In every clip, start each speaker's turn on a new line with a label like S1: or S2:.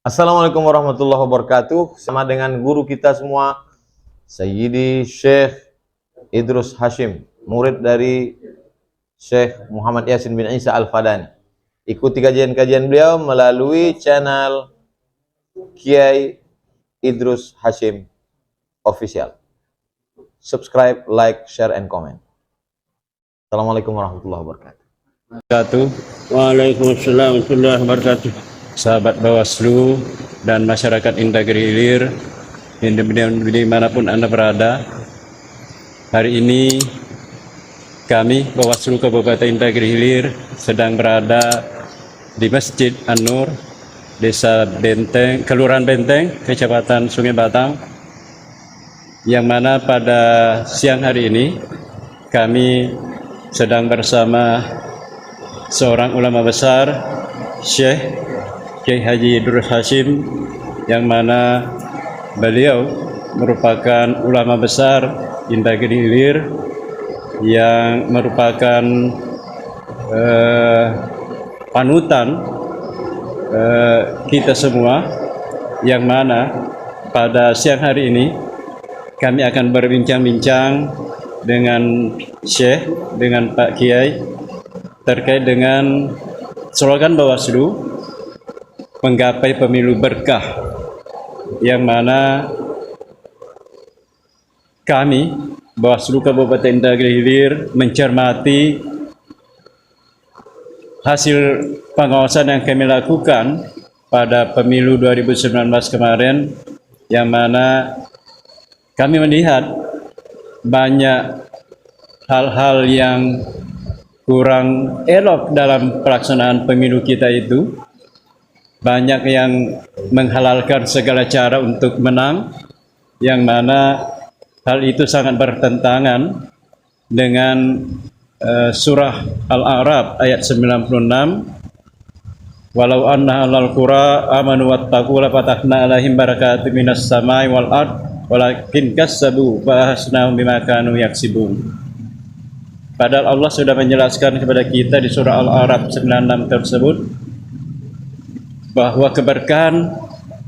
S1: Assalamualaikum warahmatullahi wabarakatuh. Sama dengan guru kita semua, Sayyidi Syekh Idrus Hashim, murid dari Syekh Muhammad Yasin bin Isa Al-Fadani. Ikuti kajian-kajian beliau melalui channel Kiai Idrus Hashim Official. Subscribe, like, share, and comment. Assalamualaikum warahmatullahi wabarakatuh.
S2: Waalaikumsalam warahmatullahi wabarakatuh. Sahabat Bawaslu dan masyarakat Indagri Hilir dimanapun Anda berada, hari ini kami Bawaslu Kabupaten Indagri Hilir sedang berada di Masjid An-Nur, Desa Benteng, Kelurahan Benteng, Kecamatan Sungai Batang, yang mana pada siang hari ini kami sedang bersama seorang ulama besar, Syekh Kiai Haji Idrus Hashim, yang mana beliau merupakan ulama besar Indagri Hilir, yang merupakan panutan kita semua, yang mana pada siang hari ini kami akan berbincang-bincang dengan Syekh, dengan Pak Kiai terkait dengan slogan Bawaslu menggapai pemilu berkah, yang mana kami Bawaslu Kabupaten Indagri Hilir mencermati hasil pengawasan yang kami lakukan pada pemilu 2019 kemarin, yang mana kami melihat banyak hal-hal yang kurang elok dalam pelaksanaan pemilu kita itu. Banyak yang menghalalkan segala cara untuk menang, yang mana hal itu sangat bertentangan dengan surah Al-A'raf ayat 96, walau anna ahlal qura amanu wattaqu la fatahna alaihim barakatim minas samai wal ard walakin kassabu fa ahsnahum bima kanu yaksibun. Padahal Allah sudah menjelaskan kepada kita di surah Al-A'raf 96 tersebut bahwa keberkahan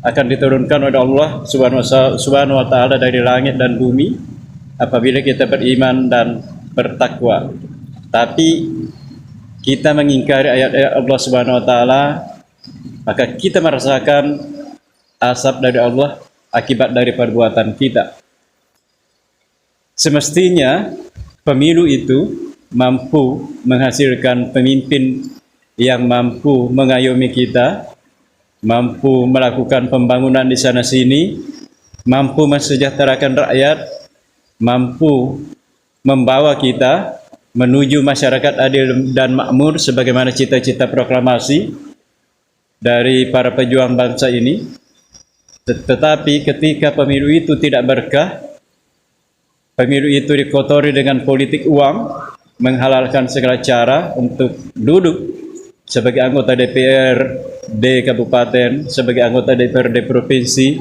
S2: akan diturunkan oleh Allah Subhanahu wa taala dari langit dan bumi apabila kita beriman dan bertakwa. Tapi kita mengingkari ayat-ayat Allah Subhanahu wa taala, maka kita merasakan azab dari Allah akibat dari perbuatan kita. Semestinya pemilu itu mampu menghasilkan pemimpin yang mampu mengayomi kita, mampu melakukan pembangunan di sana sini, mampu mensejahterakan rakyat, mampu membawa kita menuju masyarakat adil dan makmur sebagaimana cita-cita proklamasi dari para pejuang bangsa ini. Tetapi ketika pemilu itu tidak berkah, pemilu itu dikotori dengan politik uang, menghalalkan segala cara untuk duduk sebagai anggota DPRD Kabupaten, sebagai anggota DPRD Provinsi,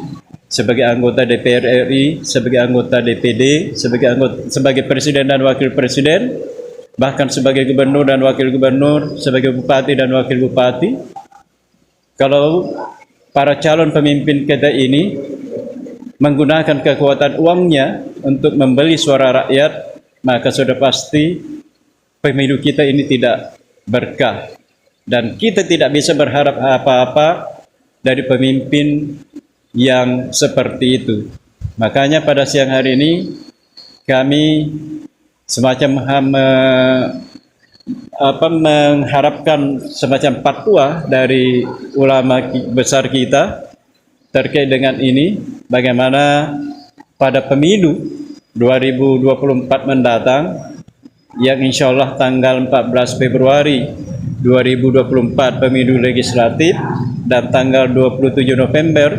S2: sebagai anggota DPR RI, sebagai anggota DPD, sebagai Presiden dan Wakil Presiden, bahkan sebagai Gubernur dan Wakil Gubernur, sebagai Bupati dan Wakil Bupati. Kalau para calon pemimpin kita ini menggunakan kekuatan uangnya untuk membeli suara rakyat, maka sudah pasti pemilu kita ini tidak berkah. Dan kita tidak bisa berharap apa-apa dari pemimpin yang seperti itu. Makanya pada siang hari ini kami semacam mengharapkan semacam fatwa dari ulama besar kita terkait dengan ini, bagaimana pada pemilu 2024 mendatang, yang insya Allah tanggal 14 Februari 2024 pemilu legislatif dan tanggal 27 November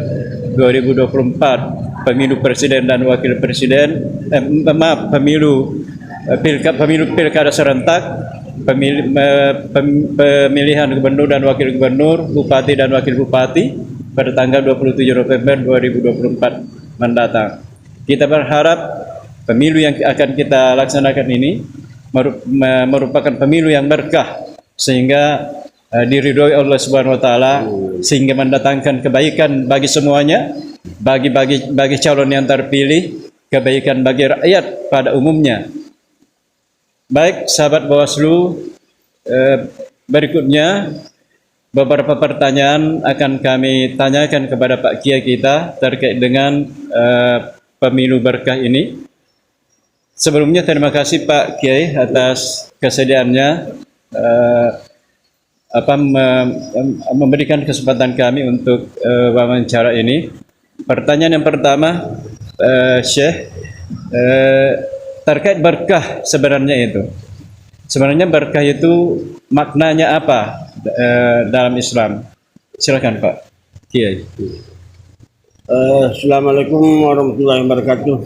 S2: 2024 pemilu presiden dan wakil presiden, pemilu pilkada serentak, pemilihan gubernur dan wakil gubernur, bupati dan wakil bupati pada tanggal 27 November 2024 mendatang. Kita berharap pemilu yang akan kita laksanakan ini merupakan pemilu yang berkah, sehingga diridhoi Allah Subhanahu wa taala sehingga mendatangkan kebaikan bagi semuanya, bagi calon yang terpilih, kebaikan bagi rakyat pada umumnya. Baik sahabat Bawaslu, berikutnya beberapa pertanyaan akan kami tanyakan kepada Pak Kiai kita terkait dengan pemilu berkah ini. Sebelumnya terima kasih Pak Kiai atas kesediaannya memberikan kesempatan kami untuk wawancara ini. Pertanyaan yang pertama, Syekh, terkait berkah sebenarnya itu. Sebenarnya berkah itu maknanya apa dalam Islam? Silakan Pak Kiai.
S3: Assalamualaikum warahmatullahi wabarakatuh.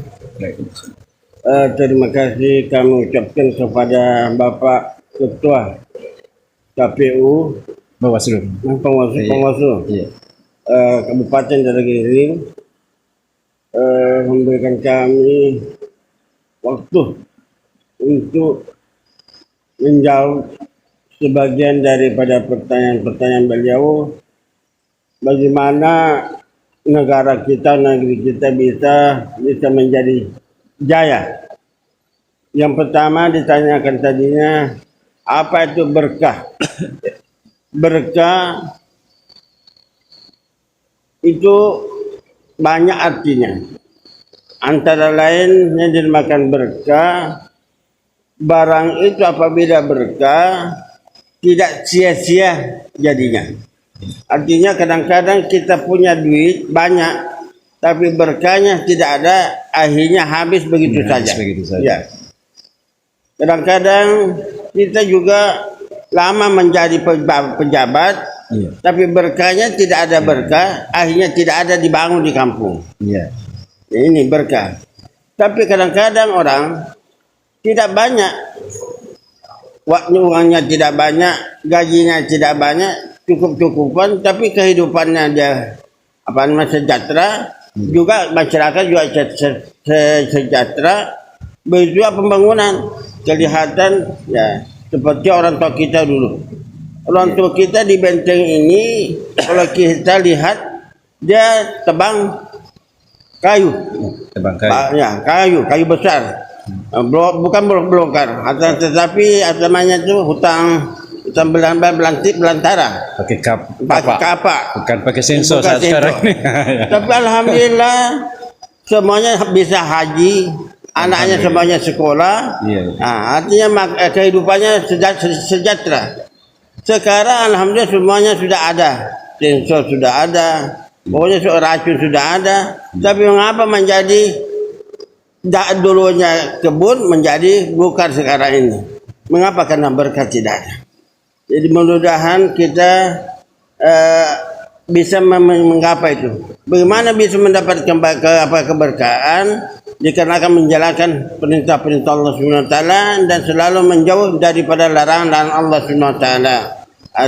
S3: Terima kasih kami ucapkan kepada Bapak Ketua KPU
S2: Bawaslu.
S3: Pengwasu
S2: Iya.
S3: Kabupaten Dargiri memberikan kami waktu untuk menjawab sebagian daripada pertanyaan-pertanyaan beliau, bagaimana negara kita, negeri kita bisa menjadi jaya. Yang pertama ditanyakan tadinya, apa itu berkah? Berkah itu banyak artinya. Antara lain yang dinamakan berkah, barang itu apabila berkah tidak sia-sia jadinya. Artinya kadang-kadang kita punya duit banyak, tapi berkahnya tidak ada, akhirnya habis begitu saja. Ya. Kadang-kadang kita juga lama menjadi pejabat, tapi berkahnya tidak ada berkah, akhirnya tidak ada dibangun di kampung. Ini berkah. Tapi kadang-kadang orang tidak banyak, uangnya tidak banyak, gajinya tidak banyak, cukup-cukupan, tapi kehidupannya dia sejahtera, juga masyarakat juga sejahtera. Begitu pembangunan kelihatan ya seperti orang tua kita dulu. Orang tua kita di benteng ini kalau kita lihat dia tebang kayu, kayu besar, bukan blok-blokan, tetapi namanya itu hutang belantara. Pakai kapak.
S2: Bukan pakai sensor saat sekarang ini.
S3: Tapi alhamdulillah semuanya bisa haji, anaknya semuanya sekolah. Artinya kehidupannya sejahtera. Sekarang alhamdulillah semuanya sudah ada, sensor sudah ada, pokoknya racun sudah ada. Tapi mengapa menjadi dulunya kebun menjadi bukan sekarang ini? Mengapa? Karena berkah tidak ada. Jadi mudah-mudahan kita bisa menggapai itu. Bagaimana bisa mendapatkan keberkahan? Dikarenakan menjalankan perintah-perintah Allah SWT dan selalu menjauh daripada larangan Allah SWT.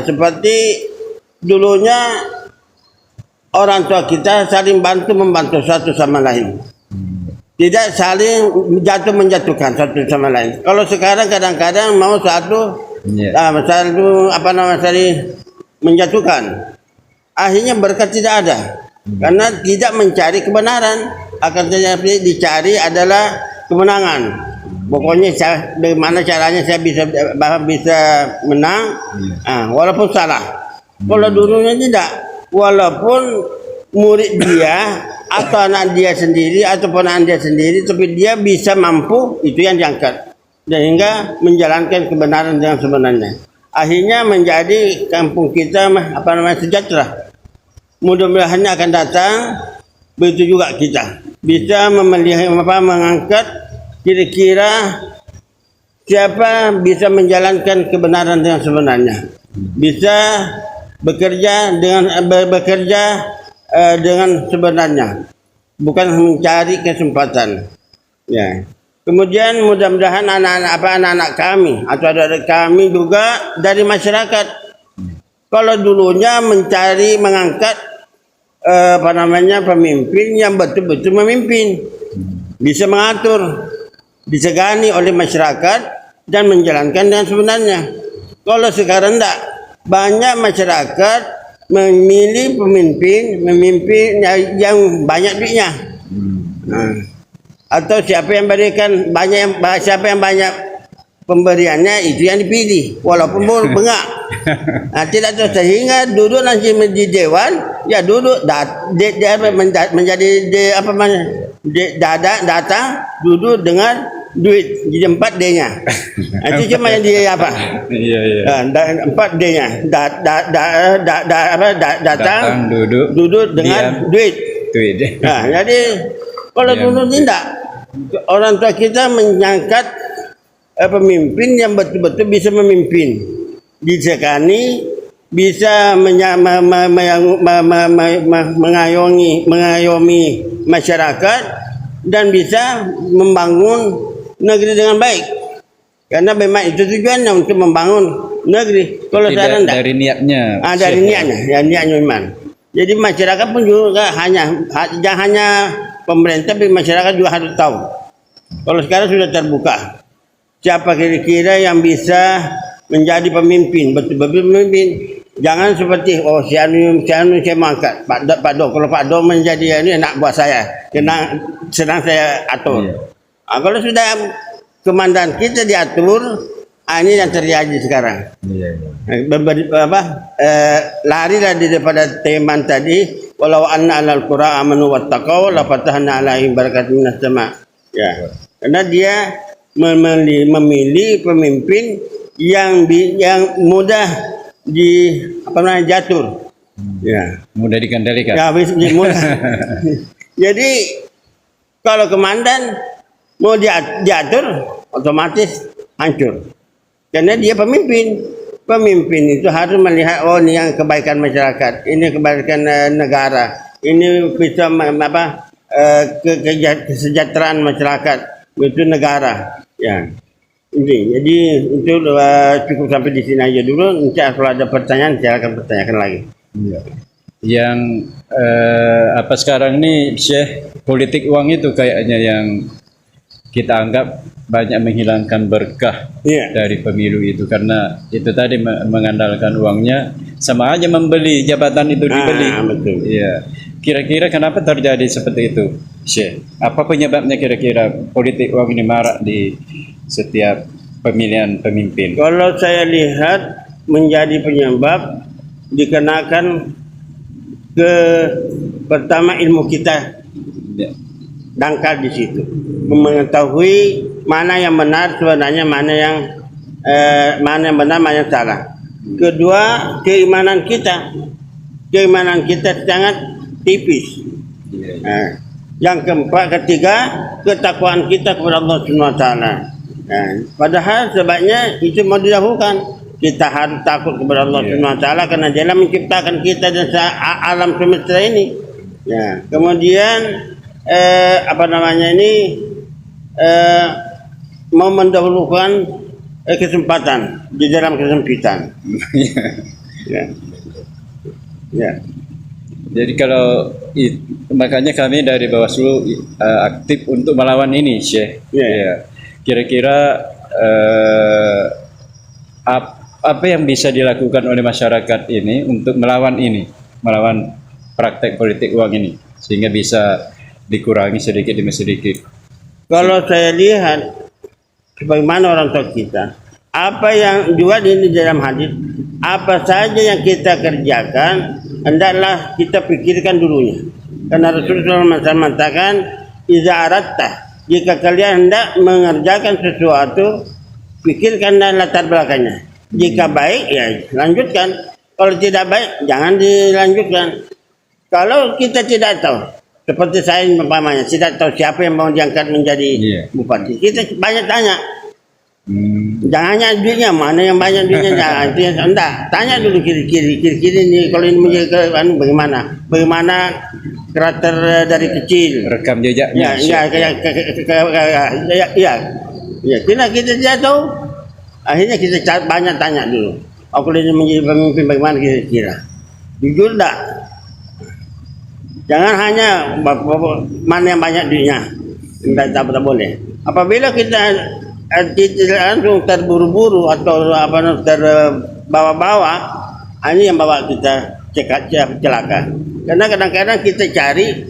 S3: Seperti dulunya orang tua kita saling membantu satu sama lain. Tidak saling menjatuhkan satu sama lain. Kalau sekarang kadang-kadang mau satu saling menjatuhkan. Akhirnya berkat tidak ada. Karena tidak mencari kebenaran, akan tetapi dicari adalah kemenangan. Pokoknya bagaimana caranya saya bisa menang, walaupun salah. Kalau dulunya tidak, walaupun murid dia atau anak dia sendiri atau ponakan dia sendiri, tapi dia bisa mampu, itu yang diangkat sehingga menjalankan kebenaran yang sebenarnya. Akhirnya menjadi kampung kita sejahtera. Mudah-mudahan akan datang begitu juga kita bisa mengangkat kira-kira siapa bisa menjalankan kebenaran yang sebenarnya, bisa bekerja dengan sebenarnya, bukan mencari kesempatan. Ya. Kemudian mudah-mudahan anak-anak kami atau adik kami juga dari masyarakat. Kalau dulunya mengangkat pemimpin yang betul-betul memimpin, bisa mengatur, disegani oleh masyarakat dan menjalankan dengan sebenarnya. Kalau sekarang enggak, banyak masyarakat memilih pemimpin yang banyak duitnya. Atau siapa yang berikan siapa yang banyak pemberiannya itu yang dipilih walaupun bengak. Tidak tahu, sehingga duduk nanti di dewan, ya duduk menjadi datang duduk dengan duit di 4D-nya. Itu cuma yang dia apa?
S2: Iya.
S3: 4D-nya. Datang duduk dengan duit. Nah, jadi kalau dulu tidak, orang tua kita menyangkat pemimpin yang betul-betul bisa memimpin, disegani, bisa mengayomi masyarakat, dan bisa membangun negeri dengan baik. Karena memang itu tujuannya, untuk membangun negeri. Kalau
S2: tidak dari niatnya.
S3: Dari niatnya, ya niatnya memang. Jadi masyarakat pun juga jangan hanya pemerintah, tapi masyarakat juga harus tahu. Kalau sekarang sudah terbuka, siapa kira-kira yang bisa menjadi pemimpin, betul-betul pemimpin. Jangan seperti si anu saya mangkat Pak Do. Kalau Pak Do menjadi ini anak buah saya, senang saya atur. Kalau sudah komandan kita diatur, ini yang terjadi sekarang. Larilah daripada teman tadi, walau anna alal qura amanu wattaqau la fatahna alaihim barakatin minas sama. Ya. Karena dia memilih pemimpin yang mudah diatur. Ya.
S2: Mudah dikendalikan.
S3: Ya, mudah. Jadi kalau komandan mau diatur, otomatis hancur. Karena dia pemimpin. Pemimpin itu harus melihat, oh ini yang kebaikan masyarakat, ini kebaikan negara, ini bisa kesejahteraan masyarakat, itu negara. Ya. Jadi itu cukup sampai di sini aja dulu. Nanti kalau ada pertanyaan saya akan pertanyakan lagi.
S2: Yang sekarang ini Syekh, politik uang itu kayaknya yang kita anggap banyak menghilangkan berkah dari pemilu itu, karena itu tadi mengandalkan uangnya, sama aja membeli jabatan itu dibeli.
S3: Betul.
S2: Iya. Kira-kira kenapa terjadi seperti itu, Syekh? Apa penyebabnya kira-kira politik uang ini marak di setiap pemilihan pemimpin?
S3: Kalau saya lihat menjadi penyebab dikenakan pertama ilmu kita dangkal di situ, mengetahui mana yang benar sebenarnya, mana yang benar, mana yang salah. Kedua, keimanan kita sangat tipis. Yang ketiga, ketakwaan kita kepada Allah Subhanahu wa taala. Padahal sebaiknya itu mau didahulukan. Kita harus takut kepada Allah Subhanahu wa taala karena Dia menciptakan kita dan alam semesta ini. Kemudian mau mendahulukan kesempatan di dalam kesempitan.
S2: Jadi kalau makanya kami dari Bawaslu aktif untuk melawan ini, Syekh. Kira-kira apa yang bisa dilakukan oleh masyarakat ini untuk melawan praktek politik uang ini sehingga bisa dikurangi sedikit demi sedikit?
S3: Kalau saya lihat bagaimana orang tua kita, apa yang juga di dalam hadis, apa saja yang kita kerjakan hendaklah kita pikirkan dulunya. Karena Rasulullah SAW mengatakan, "Iza aratta," jika kalian hendak mengerjakan sesuatu, pikirkanlah latar belakangnya. Jika baik, ya lanjutkan. Kalau tidak baik, jangan dilanjutkan. Kalau kita tidak tahu, seperti saya umpamanya, tidak tahu siapa yang mau diangkat menjadi bupati, kita banyak tanya. Jangan hanya duitnya, mana yang banyak duitnya, jangan. Enggak, tanya dulu kiri-kiri ini, kalau ini menjadi bagaimana karakter dari kecil,
S2: rekam jejaknya.
S3: Kita tidak tahu, akhirnya kita banyak tanya dulu. Kalau ini menjadi pemimpin bagaimana kira-kira, jujur dah. Jangan hanya mana yang banyak duitnya, tak boleh. Apabila kita tidak langsung terburu-buru atau terbawa-bawa, Ini yang bawa kita celaka. Karena kadang-kadang kita cari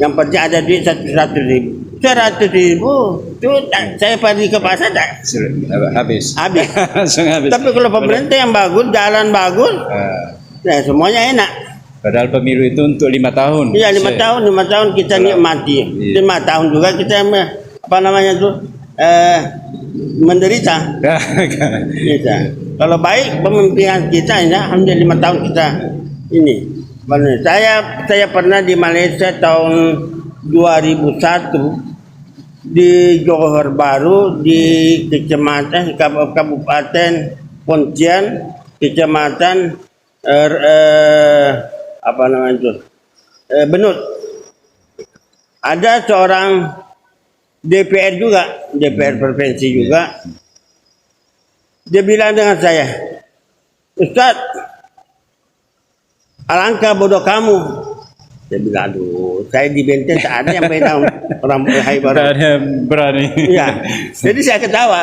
S3: yang penting ada duit 100.000. 100.000 itu saya pergi ke pasar tak
S2: Habis. Langsung habis.
S3: Tapi kalau pemerintah yang bagus, jalan bagus, ya semuanya enak.
S2: Padahal pemilu itu untuk 5 tahun.
S3: Iya 5 tahun kita nikmati. 5 tahun juga kita apa namanya tuh menderita. Kita. Kalau baik pemimpinan kita, ya, alhamdulillah 5 tahun kita ini. Saya pernah di Malaysia tahun 2001 di Johor Bahru di kecamatan Kabupaten Pontian, kecamatan apa namanya itu Benut. Ada seorang DPR juga, DPR provinsi juga. Dia bilang dengan saya, Ustaz, alangkah bodoh kamu. Saya bilang, aduh, saya di Benten tak ada yang pegang orang hai baru.
S2: Tak ada yang berani.
S3: Ya, jadi saya ketawa.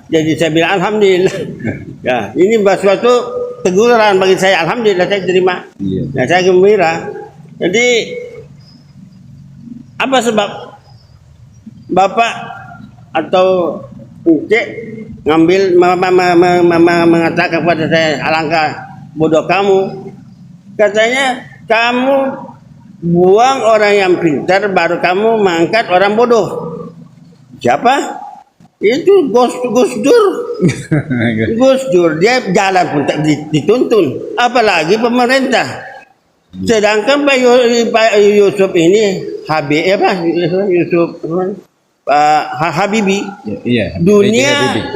S3: Jadi saya bilang, alhamdulillah. Ya, ini suatu teguran bagi saya. Alhamdulillah saya terima.
S2: Iya.
S3: Ya, saya gembira. Jadi apa sebab Bapak atau Encik ngambil mengatakan kepada saya, alangkah bodoh kamu. Katanya kamu buang orang yang pintar, baru kamu mengangkat orang bodoh. Siapa? Itu Gus Dur. Gus Dur, dia jalan pun tak dituntun, apalagi pemerintah. Sedangkan Pak Yusuf ini Habibie.
S2: Iya.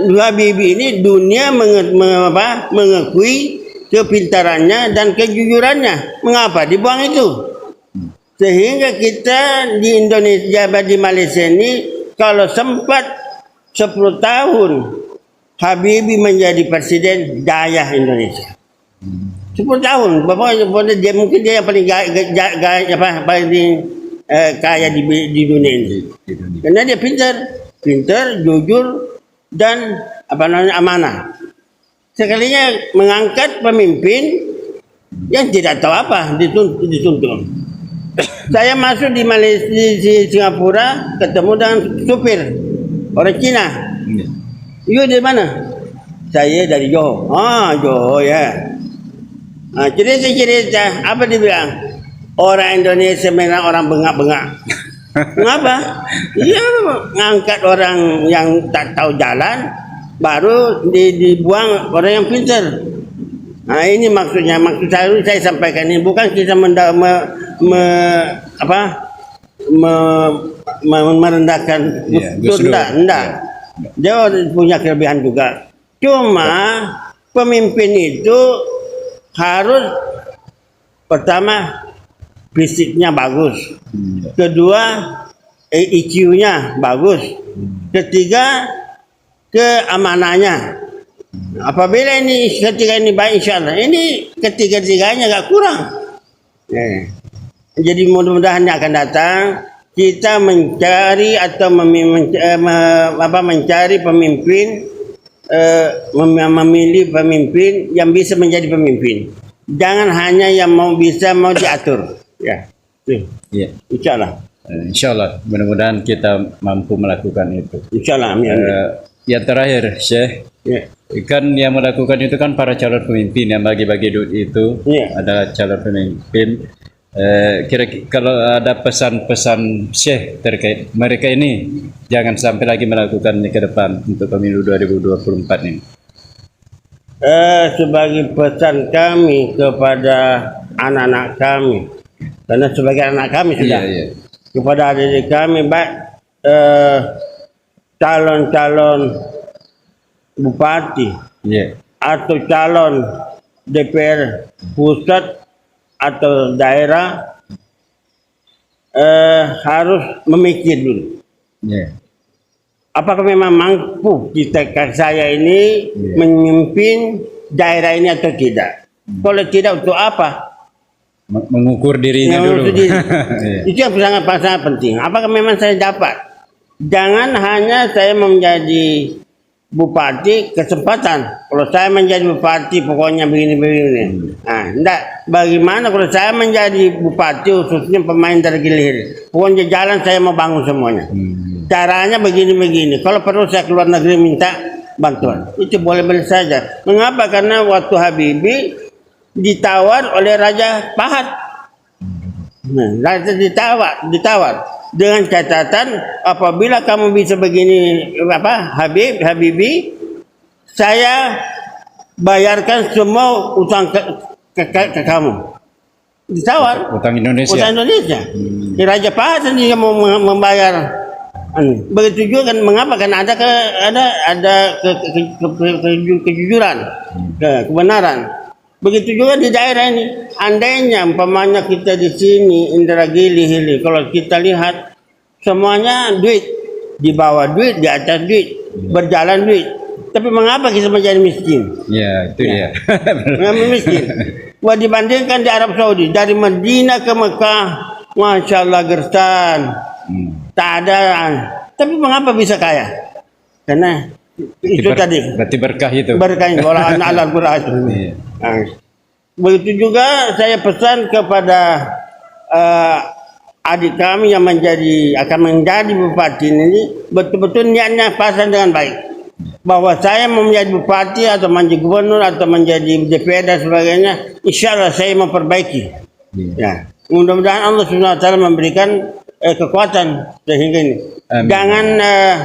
S3: Habibie ini dunia mengakui kepintarannya dan kejujurannya. Mengapa dibuang itu? Sehingga kita di Indonesia, di Malaysia ini, kalau sempat 10 tahun Habibie menjadi presiden, jaya Indonesia. 10 tahun, dia mungkin dia yang paling kaya di dunia ini. Karena dia pintar, jujur, dan amanah. Sekalinya mengangkat pemimpin yang tidak tahu apa, dituntun. Saya masuk di Malaysia, di Singapura, ketemu dengan supir orang Cina. You dari mana? Saya dari Johor. Johor ya. Cerita. Apa dia bilang? Orang Indonesia memang orang bengak-bengak. Mengapa? Iya, ngangkat orang yang tak tahu jalan, baru dibuang orang yang pintar. Nah, ini maksudnya. Maksud saya sampaikan ini bukan kita merendahkan Gus Dur. Enggak. Dia punya kelebihan juga. Cuma pemimpin itu harus pertama fisiknya bagus, kedua IQ-nya bagus, ketiga keamanannya. Apabila ini ketika ini baik, insyaallah ini ketiga-tiganya agak kurang. Jadi mudah-mudahan yang akan datang kita mencari atau mencari pemimpin, memilih pemimpin yang bisa menjadi pemimpin. Jangan hanya yang mau diatur. Ya.
S2: Iya.
S3: Insyaallah.
S2: Insyaallah, mudah-mudahan kita mampu melakukan itu.
S3: Insyaallah. Amin.
S2: Yang terakhir, Syekh, kan yang melakukan itu kan para calon pemimpin yang bagi-bagi duit itu adalah calon pemimpin. Kira-kira kalau ada pesan-pesan Syekh terkait mereka ini, jangan sampai lagi melakukan ini ke depan untuk pemilu 2024 ini.
S3: Sebagai pesan kami kepada anak-anak kami, karena sebagai anak kami sudah, kepada adik kami, baik calon-calon bupati atau calon DPR pusat atau daerah, harus memikir dulu. Apakah memang mampu saya ini memimpin daerah ini atau tidak? Kalau tidak, untuk apa?
S2: Mengukur dirinya dulu.
S3: Itu yang sangat penting. Apakah memang saya dapat? Jangan hanya saya menjadi bupati kesempatan. Kalau saya menjadi bupati pokoknya begini-begini. Nah, enggak. Bagaimana kalau saya menjadi bupati khususnya pemain Dargil Hilir? Pokoknya jalan saya mau bangun semuanya. Caranya begini-begini. Kalau perlu saya keluar negeri minta bantuan. Itu boleh-boleh saja. Mengapa? Karena waktu Habibie ditawar oleh Raja Fahad. Nah, Raja ditawar dengan catatan apabila kamu bisa begini Habibie, saya bayarkan semua utang ke kamu. Ditawar
S2: Utang Indonesia.
S3: utang Indonesia. Raja Fahad sendiri mau membayar. Begitu juga kan, mengapa? Kan ada kejujuran, kebenaran. Begitu juga di daerah ini. Andainya umpamanya kita di sini Indragiri Hilir, kalau kita lihat semuanya duit, di bawah duit, di atas duit, berjalan duit. Tapi mengapa kita menjadi miskin?
S2: Ya, itu dia.
S3: Mengapa miskin? Wah, dibandingkan di Arab Saudi, dari Madinah ke Mekah, masya Allah gersan, tak ada. Tapi mengapa bisa kaya? Karena itu tadi.
S2: Berarti berkah itu.
S3: Berkah orang anak Al-Quran.
S2: Iya.
S3: Nah, begitu juga saya pesan kepada adik kami yang akan menjadi bupati ini, betul-betul niatnya pasang dengan baik. Bahwa saya mau menjadi bupati atau menjadi gubernur atau menjadi DPR dan sebagainya, insya Allah saya memperbaiki. Ya, mudah-mudahan Allah SWT memberikan kekuatan sehingga ini.
S2: Amin.
S3: Jangan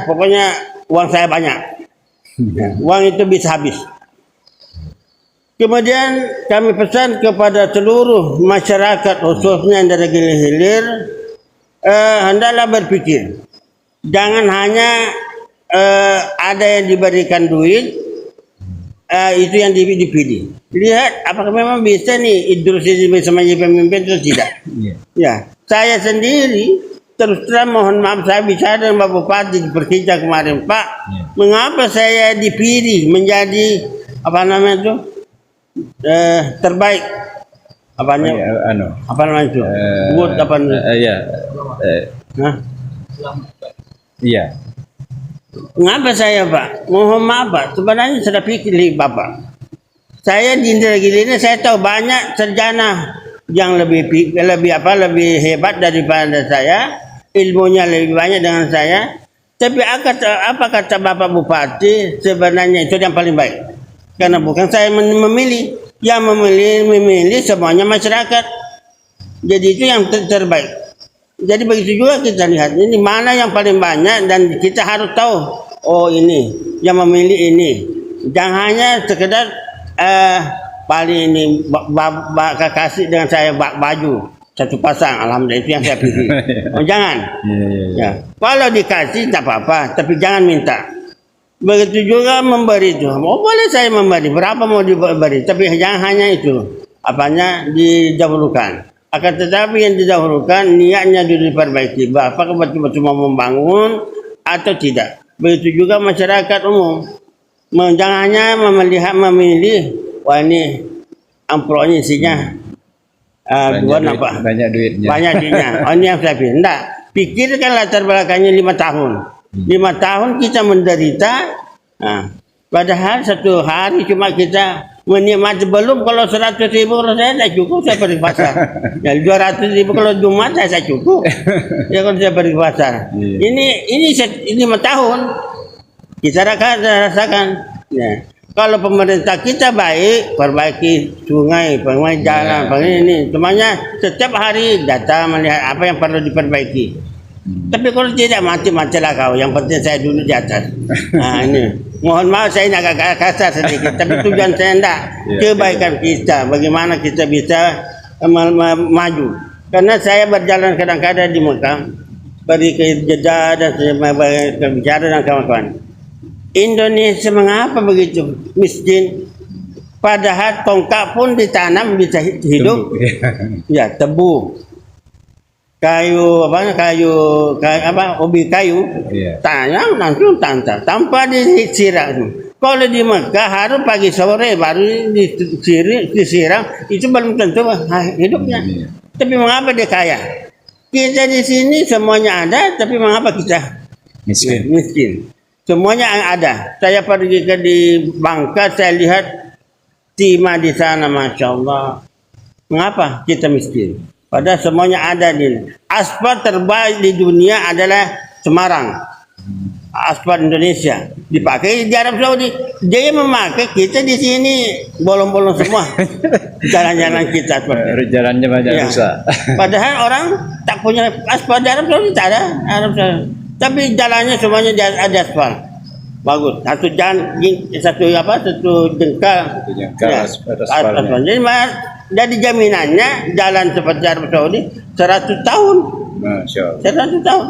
S3: pokoknya uang saya banyak. Ya, uang itu bisa habis. Kemudian kami pesan kepada seluruh masyarakat khususnya yang dari Dargil Hilir, hendaklah berpikir. Jangan hanya ada yang diberikan duit, itu yang dipilih. Lihat apakah memang bisa nih Idrus ini bisa menjadi pemimpin atau tidak. Ya, saya sendiri terus terang mohon maaf, saya bicara dengan Pak Bupati di Perkija kemarin, Pak, mengapa saya dipilih menjadi apa namanya itu terbaik? Apanya? Apa namanya itu? Buat apa?
S2: Iya. Iya.
S3: Mengapa saya, Pak? Mohon maaf, Pak. Sebenarnya sudah pikir Bapak. Saya di Indragiri ini saya tahu banyak sarjana yang lebih hebat daripada saya, ilmunya lebih banyak dengan saya. Tapi apa kata Bapak Bupati? Sebenarnya itu yang paling baik. Karena bukan saya memilih, yang memilih semuanya masyarakat. Jadi itu yang terbaik. Jadi begitu juga kita lihat ini mana yang paling banyak dan kita harus tahu, oh ini yang memilih ini. Jangan hanya sekedar paling ini kasih dengan saya baju satu pasang, alhamdulillah itu yang saya pilih. Oh, jangan. Ya. Kalau dikasih tak apa-apa, tapi jangan minta. Begitu juga memberi itu. Oh, boleh saya memberi, berapa mau diberi, tapi jangan hanya itu. Apanya didahulukan. Akan tetapi yang didahulukan niatnya diperbaiki. Apakah betul-betul mau membangun atau tidak. Begitu juga masyarakat umum. Jangan hanya memilih, wah ini amplopnya isinya
S2: banyak duitnya.
S3: Banyak duitnya. Oh, ini yang saya pilih. Enggak. Pikirkan latar belakangnya 5 tahun. 5 tahun kita menderita. Nah, padahal satu hari cuma kita menikmati, belum kalau 100.000 kalau saya tidak cukup, saya pergi pasar. Ya, 200.000 kalau Jumat saya cukup. Ya kalau saya pergi pasar. Ini 5 tahun kita rasakan. Ya. Kalau pemerintah kita baik, perbaiki sungai, perbaiki jalan, perbaiki ini. Semuanya setiap hari datang melihat apa yang perlu diperbaiki. Tapi kalau tidak mati-matilah kau. Yang penting saya duduk di atas. Nah ini. Mohon maaf saya ini agak kasar sedikit. Tapi tujuan saya tidak. Kebaikan kita. Bagaimana kita bisa maju. Karena saya berjalan kadang-kadang di Mekah. Pergi ke Jeddah dan saya berbicara dengan kawan-kawan. Indonesia mengapa begitu miskin? Padahal tongkat pun ditanam bisa hidup. Ya, tebu. Kayu ubi kayu, tanam langsung tanpa disiram. Kalau di Mekah harus pagi sore baru disiram, itu belum tentu hidupnya. Tapi mengapa dia kaya? Kita di sini semuanya ada, tapi mengapa kita miskin? semuanya yang ada. Saya pergi ke di Bangka, saya lihat timah di sana, masya Allah. Mengapa kita miskin? Padahal semuanya ada di. Aspal terbaik di dunia adalah Semarang. Aspal Indonesia dipakai di Arab Saudi. Dia memakai, kita di sini bolong-bolong semua. Jalan-jalan kita seperti itu.
S2: Jalannya banyak
S3: Ya.
S2: rusak.
S3: Padahal orang tak punya aspal di Arab Saudi, tak ada Arab Saudi. Tapi jalannya semuanya ada aspal. Bagus. Satu jalan, satu jengkal.
S2: Satu jengkal aspalnya.
S3: Aspal. Jadi jaminannya jalan seperti Arab Saudi 100 tahun.
S2: Masya Allah.
S3: 100 tahun.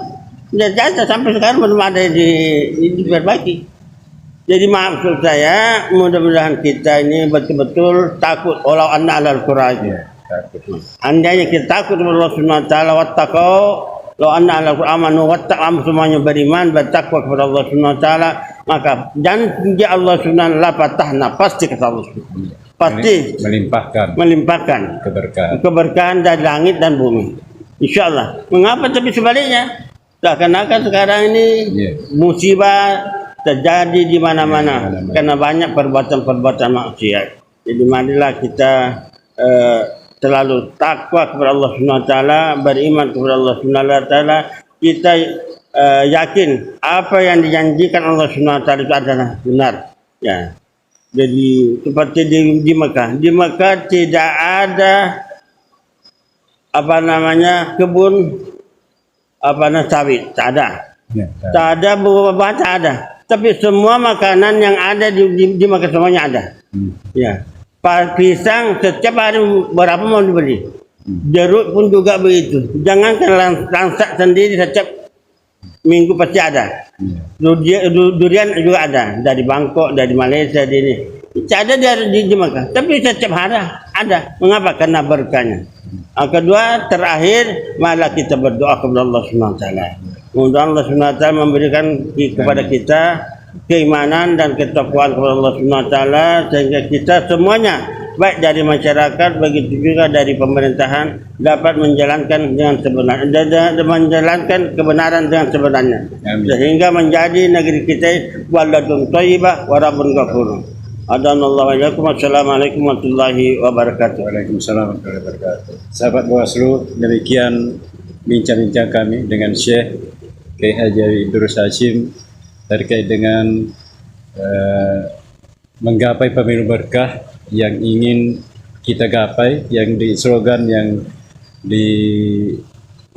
S3: Ya, jasa sampai sekarang belum ada diperbaiki. Jadi maksud saya, mudah-mudahan kita ini betul-betul takut walau anna alal qur'an.
S2: Ya, takut.
S3: Andainya kita takut kepada Allah Subhanahu wa taala, wattaqau law anna alal qur'an amanu wattaqam, semuanya beriman, bertakwa kepada Allah Subhanahu wa taala, maka janji Allah Subhanahu wa taala patahna, pasti kata Allah Subhanahu. Pasti melimpahkan keberkahan dari langit dan bumi. Insyaallah. Mengapa tapi sebaliknya? Seakan-akan sekarang ini musibah terjadi di mana-mana karena banyak perbuatan-perbuatan maksiat. Jadi marilah kita selalu takwa kepada Allah Subhanahu wa taala, beriman kepada Allah Subhanahu wa taala. Kita yakin apa yang dijanjikan Allah Subhanahu wa taala itu adalah benar. Ya. Jadi seperti di Mekah. Di Mekah tidak ada kebun sawit, tak ada.
S2: Ya,
S3: tak ada buah-buahan, tak ada. Tapi semua makanan yang ada di Mekah semuanya ada. Ya. Pisang setiap hari berapa mau dibeli. Jeruk pun juga begitu. Jangankan langsak sendiri, setiap minggu pasti ada. Durian juga ada dari Bangkok, dari Malaysia, di ini. Tak ada di Mekah. Tapi setiap hari ada. Mengapa? Karena berkahnya. Kedua, terakhir, malah kita berdoa kepada Allah Subhanahu wa taala. Mudah-mudahan Allah Subhanahu wa taala memberikan kepada kita keimanan dan ketakwaan kepada Allah Subhanahu wa taala, sehingga kita semuanya, baik dari masyarakat begitu juga dari pemerintahan, dapat menjalankan dengan sebenarnya, menjalankan kebenaran dengan sebenarnya. Amin. Sehingga menjadi negeri kita waladun thayyibah wa rabbun ghafur. Adanallahu alaikum. Wassalamualaikum warahmatullahi wabarakatuh.
S2: Waalaikumsalam warahmatullahi wabarakatuh. Sahabat Bawaslu, demikian bincang-bincang kami dengan Syekh Kiai Haji Idrus Hashim terkait dengan menggapai pemilu berkah yang ingin kita gapai, yang di slogan yang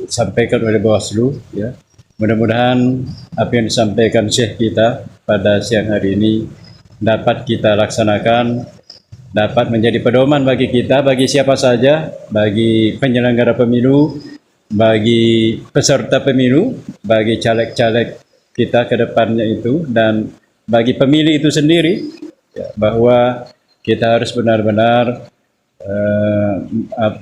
S2: disampaikan oleh Bawaslu, ya. Mudah-mudahan apa yang disampaikan Syekh kita pada siang hari ini dapat kita laksanakan, dapat menjadi pedoman bagi kita, bagi siapa saja, bagi penyelenggara pemilu, bagi peserta pemilu, bagi caleg-caleg kita ke depannya itu, dan bagi pemilih itu sendiri, ya, bahwa kita harus benar-benar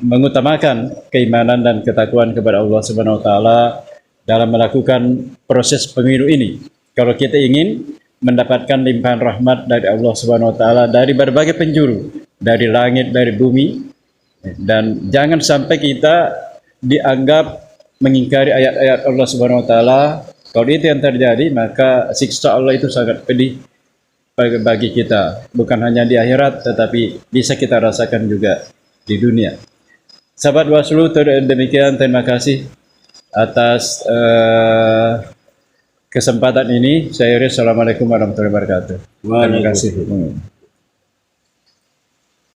S2: mengutamakan keimanan dan ketakwaan kepada Allah Subhanahu wa taala dalam melakukan proses pemilu ini. Kalau kita ingin mendapatkan limpahan rahmat dari Allah Subhanahu wa taala dari berbagai penjuru, dari langit, dari bumi, dan jangan sampai kita dianggap mengingkari ayat-ayat Allah Subhanahu wa taala. Kalau itu yang terjadi, maka siksa Allah itu sangat pedih bagi kita, bukan hanya di akhirat tetapi bisa kita rasakan juga di dunia. Sahabat Bawaslu, demikian, terima kasih atas kesempatan ini. Saya Assalamualaikum warahmatullahi wabarakatuh. Terima kasih.